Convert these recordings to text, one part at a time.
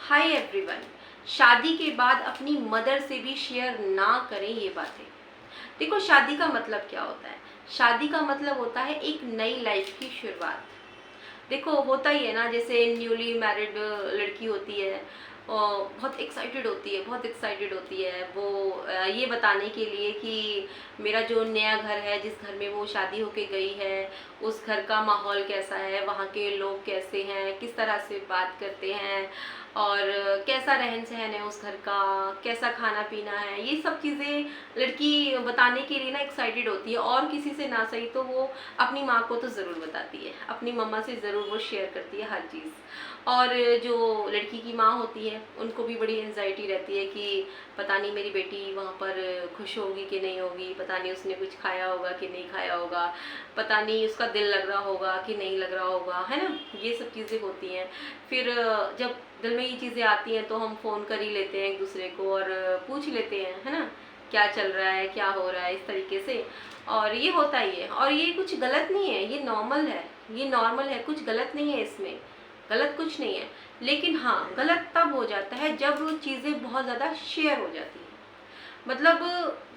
Hi everyone. शादी के बाद अपनी मदर से भी शेयर ना करें ये बातें। देखो, शादी का मतलब क्या होता है? शादी का मतलब होता है एक नई लाइफ की शुरुआत। देखो, होता ही है ना, जैसे न्यूली मैरिड लड़की होती है और बहुत एक्साइटेड होती है, बहुत एक्साइटेड होती है वो ये बताने के लिए कि मेरा जो नया घर है, जिस घर में वो शादी होके गई है, उस घर का माहौल कैसा है, वहाँ के लोग कैसे हैं, किस तरह से बात करते हैं और कैसा रहन सहन है उस घर का, कैसा खाना पीना है। ये सब चीज़ें लड़की बताने के लिए ना एक्साइटेड होती है, और किसी से ना सही तो वो अपनी माँ को तो ज़रूर बताती है, अपनी मम्मा से ज़रूर वो शेयर करती है हर चीज़। और जो लड़की की माँ होती है उनको भी बड़ी एंजाइटी रहती है कि पता नहीं मेरी बेटी वहाँ पर खुश होगी कि नहीं होगी, पता नहीं उसने कुछ खाया होगा कि नहीं खाया होगा, पता नहीं उसका दिल लग रहा होगा कि नहीं लग रहा होगा, है ना। ये सब चीज़ें होती हैं। फिर जब दिल में ये चीज़ें आती हैं तो हम फ़ोन कर ही लेते हैं एक दूसरे को और पूछ लेते हैं, है ना, क्या चल रहा है, क्या हो रहा है, इस तरीके से। और ये होता ही है, और ये कुछ गलत नहीं है, ये नॉर्मल है, ये नॉर्मल है, कुछ गलत नहीं है इसमें, गलत कुछ नहीं है। लेकिन हाँ, गलत तब हो जाता है जब वो चीज़ें बहुत ज़्यादा शेयर हो जाती हैं। मतलब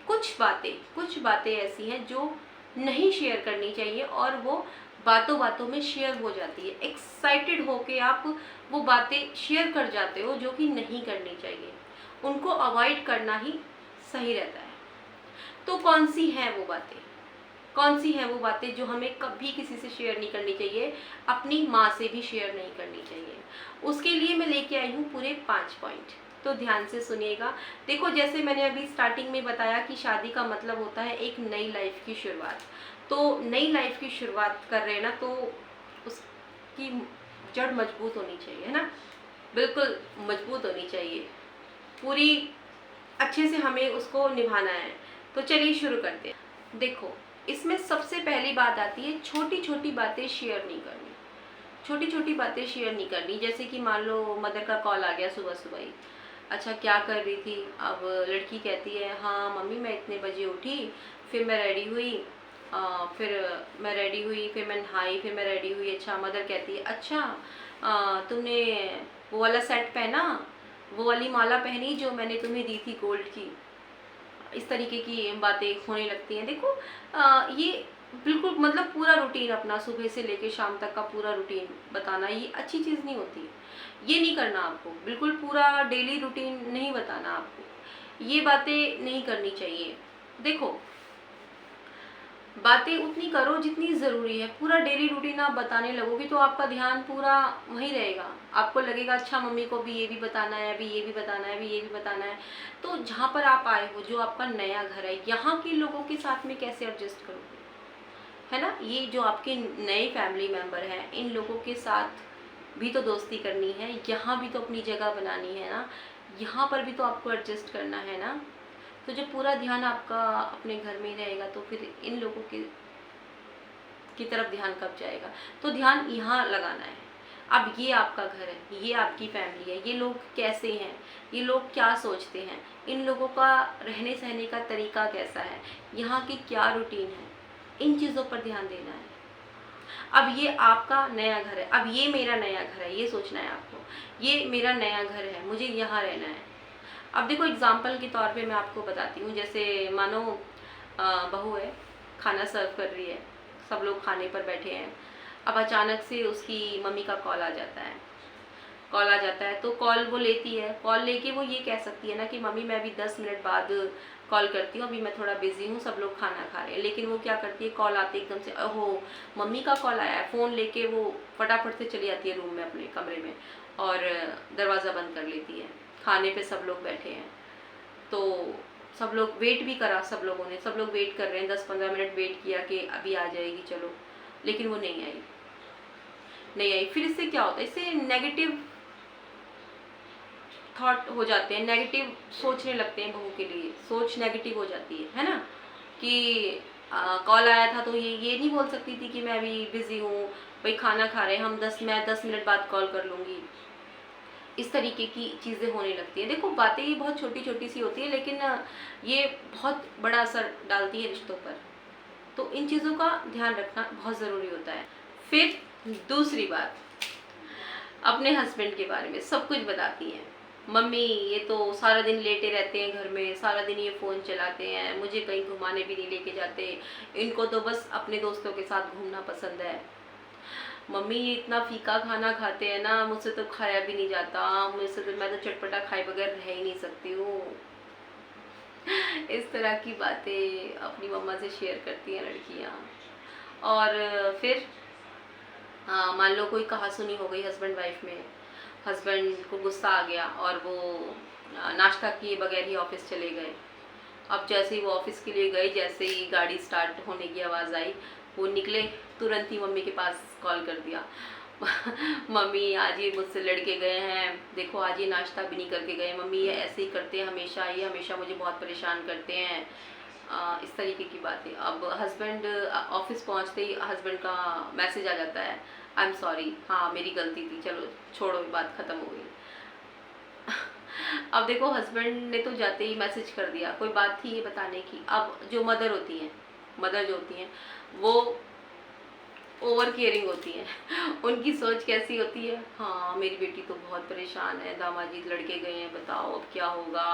कुछ बातें ऐसी हैं जो नहीं शेयर करनी चाहिए, और वो बातों बातों में शेयर हो जाती है। एक्साइटेड होके आप वो बातें शेयर कर जाते हो जो कि नहीं करनी चाहिए। उनको अवॉइड करना ही सही रहता है। तो कौन सी हैं वो बातें? कौन सी हैं वो बातें जो हमें कभी किसी से शेयर नहीं करनी चाहिए? अपनी माँ से भी शेयर नहीं करनी चाहिए। उसके लिए मैं लेके आई हूँ पूरे 5 पॉइंट, तो ध्यान से सुनिएगा। देखो, जैसे मैंने अभी स्टार्टिंग में बताया कि शादी का मतलब होता है एक नई लाइफ की शुरुआत। तो नई लाइफ की शुरुआत कर रहे हैं ना, तो उसकी जड़ मजबूत होनी चाहिए, है ना, बिल्कुल मजबूत होनी चाहिए। पूरी अच्छे से हमें उसको निभाना है। तो चलिए शुरू करते हैं। देखो, इसमें सबसे पहली बात आती है छोटी छोटी बातें शेयर नहीं करनी। छोटी छोटी बातें शेयर नहीं करनी, जैसे कि मान लो मदर का कॉल आ गया सुबह सुबह ही। अच्छा, क्या कर रही थी? अब लड़की कहती है, हाँ मम्मी मैं इतने बजे उठी, फिर मैं रेडी हुई, फिर मैं नहाई, फिर मैं रेडी हुई। अच्छा, मदर कहती है, अच्छा तुमने वो वाला सेट पहना, वो वाली माला पहनी जो मैंने तुम्हें दी थी गोल्ड की। इस तरीके की बातें होने लगती हैं। देखो, ये बिल्कुल मतलब पूरा रूटीन अपना सुबह से लेके शाम तक का पूरा रूटीन बताना, ये अच्छी चीज़ नहीं होती। ये नहीं करना आपको, बिल्कुल पूरा डेली रूटीन नहीं बताना आपको, ये बातें नहीं करनी चाहिए। देखो, बातें उतनी करो जितनी ज़रूरी है। पूरा डेली रूटीन आप बताने लगोगे तो आपका ध्यान पूरा वहीं रहेगा। आपको लगेगा अच्छा मम्मी को भी ये भी बताना है, अभी ये भी बताना है, अभी ये भी बताना है। तो जहाँ पर आप आए हो, जो आपका नया घर है, यहाँ के लोगों के साथ में कैसे एडजस्ट करोगे, है ना। ये जो आपके नए फैमिली मेम्बर हैं, इन लोगों के साथ भी तो दोस्ती करनी है, यहाँ भी तो अपनी जगह बनानी है ना, यहाँ पर भी तो आपको एडजस्ट करना है ना। तो जब पूरा ध्यान आपका अपने घर में ही रहेगा तो फिर इन लोगों की तरफ ध्यान कब जाएगा? तो ध्यान यहाँ लगाना है। अब ये आपका घर है, ये आपकी फैमिली है, ये लोग कैसे हैं, ये लोग क्या सोचते हैं, इन लोगों का रहने सहने का तरीका कैसा है, यहाँ की क्या रूटीन है, इन चीज़ों पर ध्यान देना है। अब ये आपका नया घर है, अब ये मेरा नया घर है, ये सोचना है आपको, ये मेरा नया घर है, मुझे यहाँ रहना है। अब देखो, एग्जाम्पल के तौर पे मैं आपको बताती हूँ। जैसे मानो बहू है, खाना सर्व कर रही है, सब लोग खाने पर बैठे हैं। अब अचानक से उसकी मम्मी का कॉल आ जाता है तो कॉल वो लेती है। कॉल लेके वो ये कह सकती है ना कि मम्मी मैं अभी 10 मिनट बाद कॉल करती हूँ, अभी मैं थोड़ा बिजी हूँ, सब लोग खाना खा रहे हैं। लेकिन वो क्या करती है, कॉल आते एकदम से, ओहो मम्मी का कॉल आया है, फ़ोन लेके वो फटाफट से चली जाती है रूम में, अपने कमरे में, और दरवाज़ा बंद कर लेती है। खाने पे सब लोग बैठे हैं, तो सब लोग वेट भी करा, सब लोग वेट कर रहे हैं, 10-15 मिनट वेट किया कि अभी आ जाएगी चलो, लेकिन वो नहीं आई। फिर इससे क्या होता है, इससे नेगेटिव थॉट हो जाते हैं, नेगेटिव सोचने लगते हैं, बहू के लिए सोच नेगेटिव हो जाती है ना। कि कॉल आया था तो ये नहीं बोल सकती थी कि मैं अभी बिजी हूँ, भाई खाना खा रहे हैं हम, मैं 10 मिनट बाद कॉल कर लूँगी। इस तरीके की चीज़ें होने लगती है। देखो, बातें ये बहुत छोटी छोटी सी होती है, लेकिन ये बहुत बड़ा असर डालती है रिश्तों पर। तो इन चीज़ों का ध्यान रखना बहुत ज़रूरी होता है। फिर दूसरी बात, अपने हस्बैंड के बारे में सब कुछ बताती हैं। मम्मी ये तो सारा दिन लेटे रहते हैं घर में, सारा दिन ये फ़ोन चलाते हैं, मुझे कहीं घुमाने भी नहीं लेके जाते, इनको तो बस अपने दोस्तों के साथ घूमना पसंद है। मम्मी ये इतना फीका खाना खाते हैं ना, मुझसे तो खाया भी नहीं जाता, मुझसे तो मैं तो चटपटा खाए बगैर रह ही नहीं सकती हूँ। इस तरह की बातें अपनी मम्मा से शेयर करती हैं लड़कियाँ। और फिर मान लो कोई कहासुनी हो गई हस्बैंड वाइफ में, हस्बैंड को गुस्सा आ गया और वो नाश्ता किए बगैर ही ऑफिस चले गए। अब जैसे ही वो ऑफिस के लिए गए, जैसे ही गाड़ी स्टार्ट होने की आवाज़ आई, वो निकले, तुरंत ही मम्मी के पास कॉल कर दिया। मम्मी आज ये मुझसे लड़के गए हैं, देखो आज ये नाश्ता भी नहीं करके गए, मम्मी ये ऐसे ही करते हैं हमेशा, ये हमेशा मुझे बहुत परेशान करते हैं। इस तरीके की बातें। अब हस्बैंड ऑफिस पहुंचते ही हस्बैंड का मैसेज आ जाता है, आई एम सॉरी, हाँ मेरी गलती थी, चलो छोड़ो ये बात ख़त्म हो गई। अब देखो हस्बैंड ने तो जाते ही मैसेज कर दिया, कोई बात थी ये बताने की। अब जो मदर होती हैं, मदर जो होती हैं वो ओवर केयरिंग होती हैं। उनकी सोच कैसी होती है, हाँ मेरी बेटी तो बहुत परेशान है, दामाद जी लड़के गए हैं, बताओ अब क्या होगा,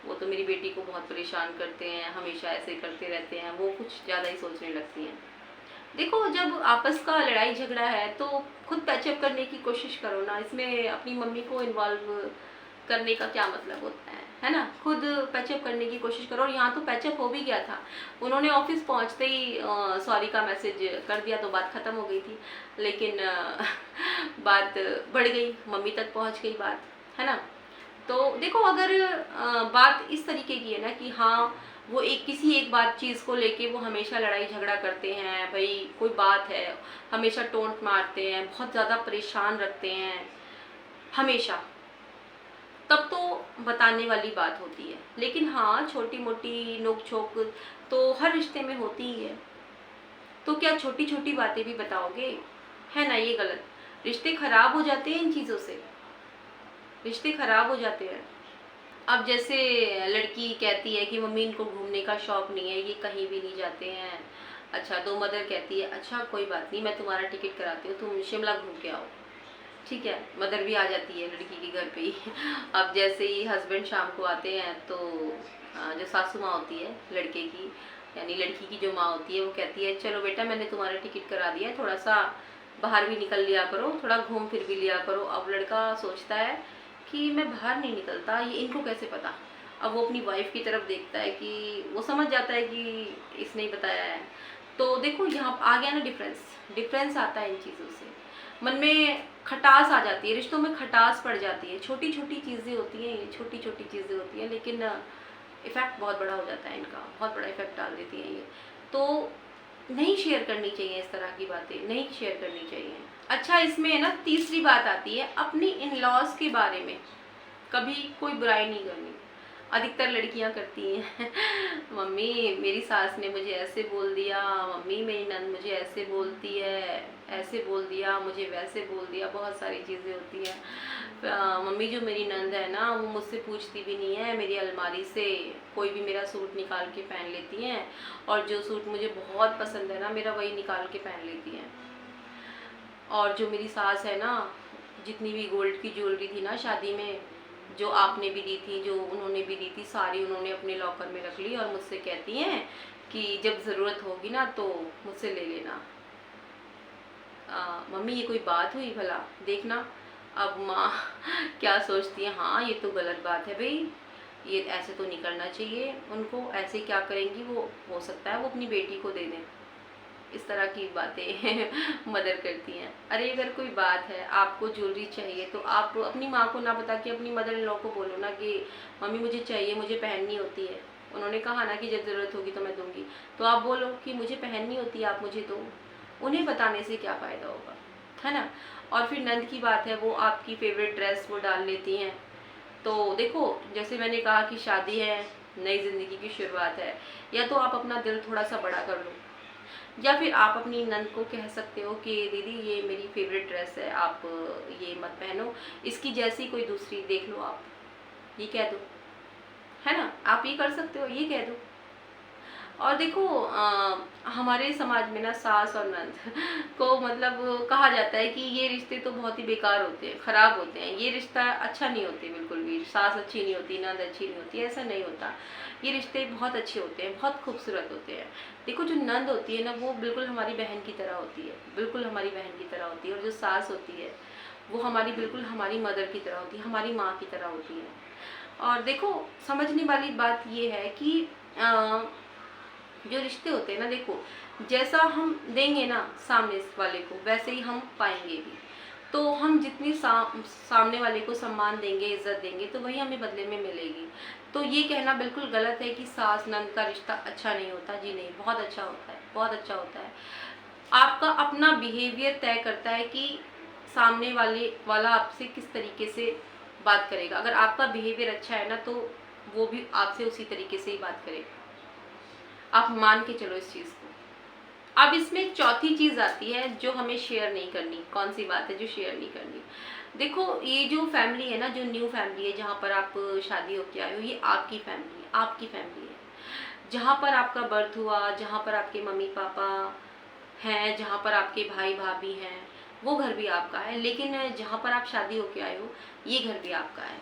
वो तो मेरी बेटी को बहुत परेशान करते हैं, हमेशा ऐसे करते रहते हैं। वो कुछ ज़्यादा ही सोचने लगती हैं। देखो जब आपस का लड़ाई झगड़ा है तो खुद पैचअप करने की कोशिश करो ना, इसमें अपनी मम्मी को इन्वॉल्व करने का क्या मतलब होता है ना। खुद पैचअप करने की कोशिश करो। और यहाँ तो पैचअप हो भी गया था, उन्होंने ऑफिस पहुँचते ही सॉरी का मैसेज कर दिया तो बात ख़त्म हो गई थी। लेकिन बात बढ़ गई, मम्मी तक पहुँच गई बात, है ना। तो देखो अगर बात इस तरीके की है ना कि हाँ वो किसी एक बात चीज़ को लेके वो हमेशा लड़ाई झगड़ा करते हैं, भाई कोई बात है हमेशा टोंट मारते हैं, बहुत ज़्यादा परेशान रखते हैं हमेशा, तब तो बताने वाली बात होती है। लेकिन हाँ छोटी मोटी नोक झोंक तो हर रिश्ते में होती ही है, तो क्या छोटी छोटी बातें भी बताओगे, है ना। ये गलत, रिश्ते खराब हो जाते हैं इन चीज़ों से, रिश्ते खराब हो जाते हैं। अब जैसे लड़की कहती है कि मम्मी इनको घूमने का शौक नहीं है, ये कहीं भी नहीं जाते हैं। अच्छा तो मदर कहती है अच्छा कोई बात नहीं, मैं तुम्हारा टिकट कराती हूँ, तुम शिमला घूम के आओ। ठीक है, मदर भी आ जाती है लड़की के घर पे ही। अब जैसे ही हस्बैंड शाम को आते हैं तो जो सासू माँ होती है लड़के की, यानी लड़की की जो माँ होती है, वो कहती है चलो बेटा मैंने तुम्हारा टिकट करा दिया है, थोड़ा सा बाहर भी निकल लिया करो, थोड़ा घूम फिर भी लिया करो। अब लड़का सोचता है कि मैं बाहर नहीं निकलता, ये इनको कैसे पता। अब वो अपनी वाइफ की तरफ देखता है कि वो समझ जाता है कि इसने ही बताया है। तो देखो यहाँ आ गया ना डिफरेंस आता है इन चीज़ों से, मन में खटास आ जाती है, रिश्तों में खटास पड़ जाती है। छोटी छोटी चीज़ें होती हैं, ये छोटी छोटी चीज़ें होती हैं, लेकिन इफ़ेक्ट बहुत बड़ा हो जाता है इनका, बहुत बड़ा इफ़ेक्ट डाल देती हैं ये। तो नहीं शेयर करनी चाहिए इस तरह की बातें, नहीं शेयर करनी चाहिए। अच्छा इसमें ना तीसरी बात आती है अपनी इन लॉज के बारे में कभी कोई बुराई नहीं करनी। अधिकतर लड़कियां करती हैं मम्मी मेरी सास ने मुझे ऐसे बोल दिया, मम्मी मेरी नंद मुझे ऐसे बोलती है, ऐसे बोल दिया, मुझे वैसे बोल दिया, बहुत सारी चीज़ें होती हैं। मम्मी जो मेरी नंद है ना वो मुझसे पूछती भी नहीं है, मेरी अलमारी से कोई भी मेरा सूट निकाल के पहन लेती हैं, और जो सूट मुझे बहुत पसंद है ना मेरा वही निकाल के पहन लेती हैं। और जो मेरी सास है ना, जितनी भी गोल्ड की ज्वेलरी थी ना शादी में, जो आपने भी दी थी, जो उन्होंने भी दी थी, सारी उन्होंने अपने लॉकर में रख ली, और मुझसे कहती हैं कि जब ज़रूरत होगी ना तो मुझसे ले लेना। मम्मी ये कोई बात हुई भला, देखना। अब माँ क्या सोचती है, हाँ ये तो गलत बात है भाई, ये ऐसे तो नहीं करना चाहिए उनको, ऐसे क्या करेंगी वो, हो सकता है वो अपनी बेटी को दे दें। इस तरह की बातें मदर करती हैं। अरे अगर कोई बात है आपको ज्वेलरी चाहिए तो आप अपनी माँ को ना बता के अपनी मदर इन लॉ को बोलो ना कि मम्मी मुझे चाहिए, मुझे पहननी होती है। उन्होंने कहा ना कि जब ज़रूरत होगी तो मैं दूंगी, तो आप बोलो कि मुझे पहननी होती है, आप मुझे दो। उन्हें बताने से क्या फ़ायदा होगा, है ना। और फिर नंद की बात है, वो आपकी फेवरेट ड्रेस वो डाल लेती हैं। तो देखो जैसे मैंने कहा कि शादी है, नई ज़िंदगी की शुरुआत है, या तो आप अपना दिल थोड़ा सा बड़ा कर लो, या फिर आप अपनी नंद को कह सकते हो कि दीदी ये मेरी फेवरेट ड्रेस है, आप ये मत पहनो, इसकी जैसी कोई दूसरी देख लो, आप ये कह दो, है ना। आप ये कर सकते हो, ये कह दो। और देखो हमारे समाज में ना सास और नंद को मतलब कहा जाता है कि ये रिश्ते तो बहुत ही बेकार होते हैं, खराब होते हैं, ये रिश्ता अच्छा नहीं होते बिल्कुल भी, सास अच्छी नहीं होती, नंद अच्छी नहीं होती, ऐसा नहीं होता। ये रिश्ते बहुत अच्छे होते हैं, बहुत खूबसूरत होते हैं। देखो जो नंद होती है ना वो बिल्कुल हमारी बहन की तरह होती है, बिल्कुल हमारी बहन की तरह होती है। और जो सास होती है वो हमारी बिल्कुल हमारी मदर की तरह होती है, हमारी माँ की तरह होती है। और देखो समझने वाली बात ये है कि जो रिश्ते होते हैं ना, देखो जैसा हम देंगे ना सामने वाले को वैसे ही हम पाएंगे भी। तो हम जितनी सामने वाले को सम्मान देंगे, इज्जत देंगे, तो वही हमें बदले में मिलेगी। तो ये कहना बिल्कुल गलत है कि सास नंद का रिश्ता अच्छा नहीं होता। जी नहीं, बहुत अच्छा होता है, बहुत अच्छा होता है। आपका अपना बिहेवियर तय करता है कि सामने वाला आपसे किस तरीके से बात करेगा। अगर आपका बिहेवियर अच्छा है ना तो वो भी आपसे उसी तरीके से ही बात करेगा। आप मान के चलो इस चीज़ को। अब इसमें चौथी चीज़ आती है जो हमें शेयर नहीं करनी। कौन सी बात है जो शेयर नहीं करनी? देखो ये जो फैमिली है ना, जो न्यू फैमिली है जहाँ पर आप शादी होके आए हो, ये आपकी फैमिली है, आपकी फैमिली है। जहाँ पर आपका बर्थ हुआ, जहाँ पर आपके मम्मी पापा हैं, जहाँ पर आपके भाई भाभी हैं, वो घर भी आपका है। लेकिन जहाँ पर आप शादी होके आए हो ये घर भी आपका है।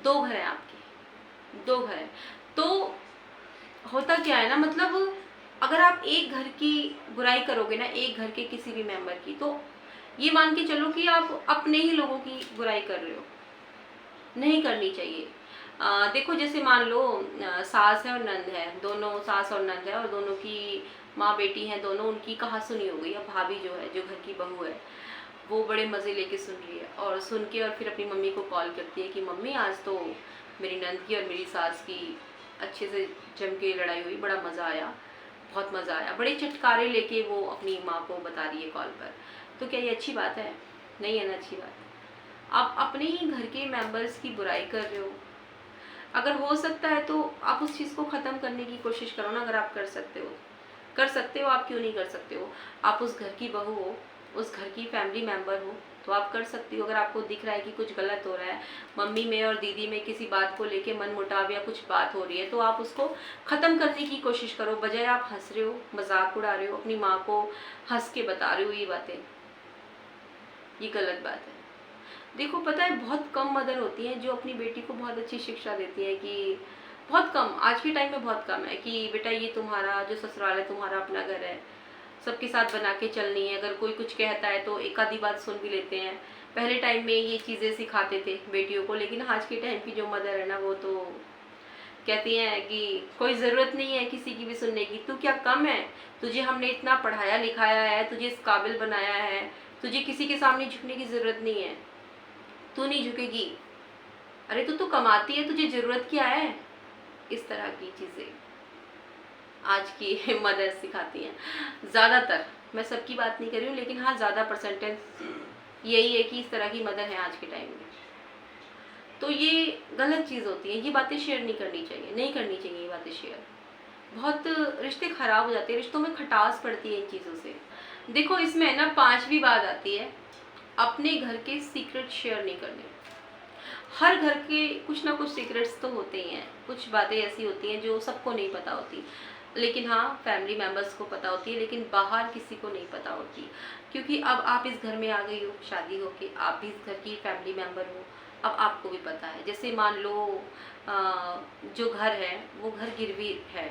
दो घर हैं आपके, दो घर हैं। तो होता क्या है ना, मतलब अगर आप एक घर की बुराई करोगे ना, एक घर के किसी भी मेंबर की, तो ये मान के चलो कि आप अपने ही लोगों की बुराई कर रहे हो। नहीं करनी चाहिए। देखो जैसे मान लो सास है और नंद है, दोनों सास और नंद है और दोनों की माँ बेटी हैं, दोनों उनकी कहा सुनी हो गई। अब भाभी जो है, जो घर की बहू है, वो बड़े मज़े लेके सुन रही है और सुन के और फिर अपनी मम्मी को कॉल करती है कि मम्मी आज तो मेरी नंद की और मेरी सास की अच्छे से जम के लड़ाई हुई, बड़ा मज़ा आया, बहुत मज़ा आया। बड़े चटकारे लेके वो अपनी माँ को बता रही है कॉल पर। तो क्या ये अच्छी बात है? नहीं है ना अच्छी बात। आप अपने ही घर के मेंबर्स की बुराई कर रहे हो। अगर हो सकता है तो आप उस चीज़ को ख़त्म करने की कोशिश करो ना। अगर आप कर सकते हो, कर सकते हो, आप क्यों नहीं कर सकते हो? आप उस घर की बहू हो, उस घर की फैमिली मेंबर हो, तो आप कर सकती हो। अगर आपको दिख रहा है कि कुछ गलत हो रहा है, मम्मी में और दीदी में किसी बात को लेके मन मुटाव या कुछ बात हो रही है, तो आप उसको ख़त्म करने की कोशिश करो। बजाय आप हंस रहे हो, मजाक उड़ा रहे हो, अपनी माँ को हंस के बता रहे हो ये बातें, ये गलत बात है। देखो पता है बहुत कम मदर होती हैं जो अपनी बेटी को बहुत अच्छी शिक्षा देती है कि बहुत कम, आज के टाइम में बहुत कम है कि बेटा ये तुम्हारा जो ससुराल है तुम्हारा अपना घर है, सबके साथ बना के चलनी है। अगर कोई कुछ कहता है तो एक आधी बात सुन भी लेते हैं। पहले टाइम में ये चीज़ें सिखाते थे बेटियों को, लेकिन आज के टाइम की जो मदर है ना वो तो कहती हैं कि कोई ज़रूरत नहीं है किसी की भी सुनने की। तू क्या कम है? तुझे हमने इतना पढ़ाया लिखाया है, तुझे इस काबिल बनाया है, तुझे किसी के सामने झुकने की ज़रूरत नहीं है, तू नहीं झुकेगी। अरे तू तो कमाती है, तुझे ज़रूरत क्या है? इस तरह की चीज़ें आज की मदर सिखाती हैं ज़्यादातर। मैं सबकी बात नहीं कर रही हूँ, लेकिन हाँ ज़्यादा परसेंटेज यही है कि इस तरह की मदर है आज के टाइम में। तो ये गलत चीज़ होती है, ये बातें शेयर नहीं करनी चाहिए, नहीं करनी चाहिए ये बातें शेयर। बहुत रिश्ते ख़राब हो जाते हैं, रिश्तों में खटास पड़ती है इन चीज़ों से। देखो इसमें ना पांचवी बात आती है, अपने घर के सीक्रेट शेयर नहीं करने। हर घर के कुछ ना कुछ सीक्रेट्स तो होते ही हैं, कुछ बातें ऐसी होती हैं जो सबको नहीं पता होती, लेकिन हाँ फैमिली मेम्बर्स को पता होती है, लेकिन बाहर किसी को नहीं पता होती। क्योंकि अब आप इस घर में आ गई हो शादी होके, आप भी इस घर की फैमिली मेम्बर हो, अब आपको भी पता है। जैसे मान लो जो घर है वो घर गिरवी है,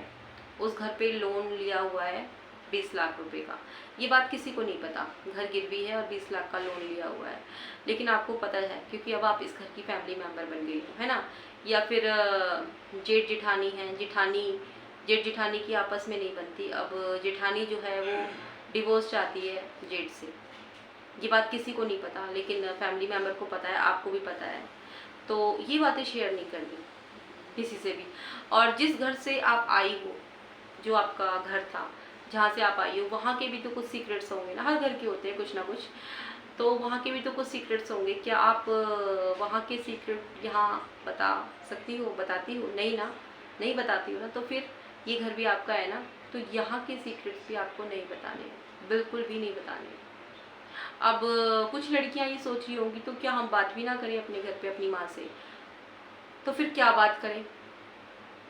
उस घर पे लोन लिया हुआ है 20 लाख रुपए का। ये बात किसी को नहीं पता, घर गिरवी है और 20 लाख का लोन लिया हुआ है, लेकिन आपको पता है क्योंकि अब आप इस घर की फैमिली मेंबर बन गई हो, है ना। या फिर जेठ जिठानी है, जेठ जिठानी की आपस में नहीं बनती, अब जेठानी जो है वो डिवोर्स चाहती है जेठ से। ये बात किसी को नहीं पता, लेकिन फैमिली मेंबर को पता है, आपको भी पता है। तो ये बातें शेयर नहीं करनी किसी से भी। और जिस घर से आप आई हो, जो आपका घर था जहाँ से आप आई हो, वहाँ के भी तो कुछ सीक्रेट्स होंगे ना, हर घर के होते हैं कुछ ना कुछ, तो वहाँ के भी तो कुछ सीक्रेट्स होंगे। क्या आप वहाँ के सीक्रेट यहाँ बता सकती हो, बताती हो? नहीं ना, नहीं बताती हो ना, तो फिर ये घर भी आपका है ना, तो यहाँ के सीक्रेट्स भी आपको नहीं बताने, बिल्कुल भी नहीं बताने। अब कुछ लड़कियाँ ये सोच रही होंगी तो क्या हम बात भी ना करें अपने घर पे अपनी माँ से? तो फिर क्या बात करें?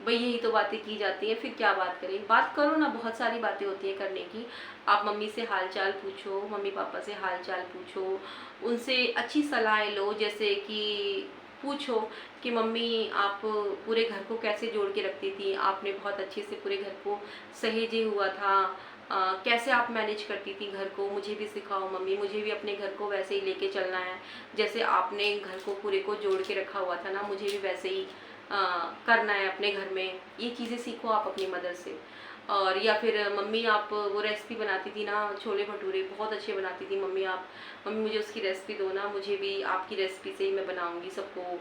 भाई यही तो बातें की जाती हैं, फिर क्या बात करें, बात करो ना, बहुत सारी बातें होती हैं करने की। आप मम्मी से हाल चाल पूछो, मम्मी पापा से हाल चाल पूछो, उनसे अच्छी सलाहें लो, जैसे कि पूछो कि मम्मी आप पूरे घर को कैसे जोड़ के रखती थी, आपने बहुत अच्छे से पूरे घर को सहेजे हुआ था, कैसे आप मैनेज करती थी घर को, मुझे भी सिखाओ मम्मी, मुझे भी अपने घर को वैसे ही लेके चलना है, जैसे आपने घर को पूरे को जोड़ के रखा हुआ था ना, मुझे भी वैसे ही करना है अपने घर में। ये चीज़ें सीखो आप अपनी मदर से। और या फिर मम्मी आप वो रेसिपी बनाती थी ना, छोले भटूरे बहुत अच्छे बनाती थी मम्मी, आप मम्मी मुझे उसकी रेसिपी दो ना, मुझे भी आपकी रेसिपी से ही मैं बनाऊंगी, सबको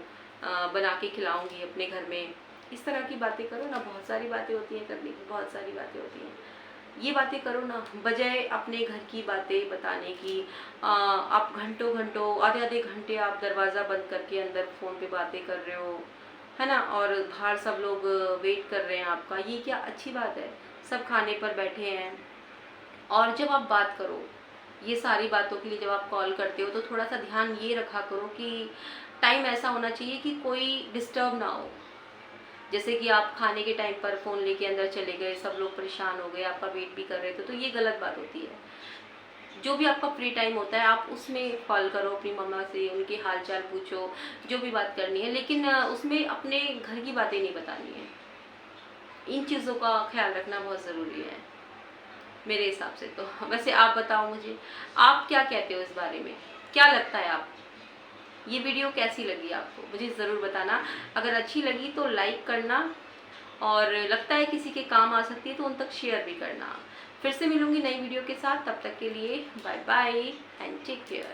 बना के खिलाऊंगी अपने घर में। इस तरह की बातें करो ना, बहुत सारी बातें होती हैं करने की, बहुत सारी बातें होती हैं, ये बातें करो ना, बजाय अपने घर की बातें बताने की। आप घंटों घंटों, आधे आधे घंटे आप दरवाज़ा बंद करके अंदर फ़ोन पे बातें कर रहे हो, है ना, और बाहर सब लोग वेट कर रहे हैं आपका, ये क्या अच्छी बात है? सब खाने पर बैठे हैं। और जब आप बात करो, ये सारी बातों के लिए जब आप कॉल करते हो, तो थोड़ा सा ध्यान ये रखा करो कि टाइम ऐसा होना चाहिए कि कोई डिस्टर्ब ना हो। जैसे कि आप खाने के टाइम पर फ़ोन लेके अंदर चले गए, सब लोग परेशान हो गए, आपका वेट भी कर रहे थे, तो ये गलत बात होती है। जो भी आपका फ्री टाइम होता है आप उसमें कॉल करो अपनी मम्मा से, उनके हाल चाल पूछो, जो भी बात करनी है, लेकिन उसमें अपने घर की बातें नहीं बतानी है। इन चीज़ों का ख्याल रखना बहुत ज़रूरी है मेरे हिसाब से तो। वैसे आप बताओ मुझे, आप क्या कहते हो इस बारे में, क्या लगता है आप, ये वीडियो कैसी लगी आपको, मुझे ज़रूर बताना। अगर अच्छी लगी तो लाइक करना, और लगता है किसी के काम आ सकती है तो उन तक शेयर भी करना। फिर से मिलूंगी नई वीडियो के साथ, तब तक के लिए bye bye and take care.